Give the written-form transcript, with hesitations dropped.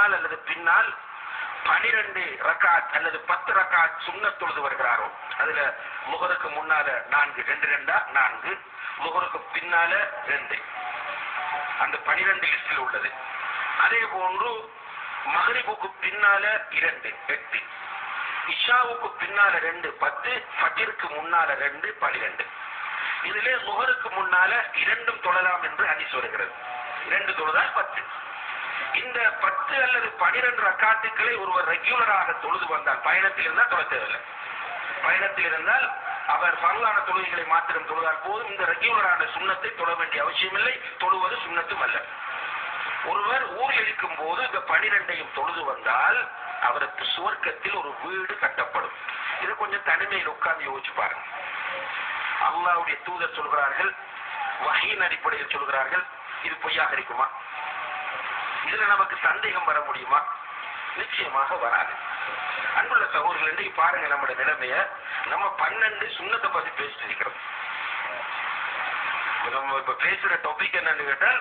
முன்னால் அல்லது பின்னால் 12 ரக்காத் அல்லது 10 ரக்காத் சுன்னத் தொழுது வருகிறாரோ, அதுல முகருக்கு முன்னால 4 2 2 4, முகருக்கு பின்னால 2, அந்த 12 லிஸ்டில் உள்ளது. அதே போன்று மகரிபுக்கு பின்னால 2 8, இஷாவுக்கு பின்னால 2 10, ஃபஜ்ருக்கு முன்னால 2 12. இதிலே முகருக்கு முன்னால 2 தொழலாம் என்று ஹதீஸ் வருகிறது. 2 தொழுதால் 10. இந்த 10 அல்லது 12 ரக்காத்துக்களை ஒருவர் ரெகுலராக தொழுது வந்தால், பயணத்தில் இருந்தால் தொழ தேவையில்லை. பயணத்தில் இருந்தால் அவர் ஃபர்லான தொழுகைகளை மாத்திரம் தொழுதால் போதும். இந்த ரெகுலரான சுன்னத்தை தொழ வேண்டிய அவசியம் இல்லை, தொழுவது சுன்னத்தும் அல்ல. ஒருவர் ஊரில் இருக்கும் போது இந்த 12ஐயும் தொழுது வந்தால் அவருக்கு சுவர்க்கத்தில் ஒரு வீடு கட்டப்படும். இதை கொஞ்சம் தனிமையில் உட்கார்ந்து யோசிச்சு பாருங்க. அல்லாஹ்வுடைய தூதர் சொல்கிறார்கள், வஹீன் அடிப்படையில் சொல்கிறார்கள். இது பொய்யாக இருக்குமா? இதுல நமக்கு சந்தேகம் வர முடியுமா? நிச்சயமாக வராது. அன்புள்ள சகோதரர்கள், இன்றைக்கு பாருங்க நம்முடைய நிலைமைய. நம்ம 12 சுன்னத்தை பத்தி பேசிட்டு இருக்கிறோம். நம்ம இப்ப பேசுற டாபிக் என்னன்னு கேட்டால்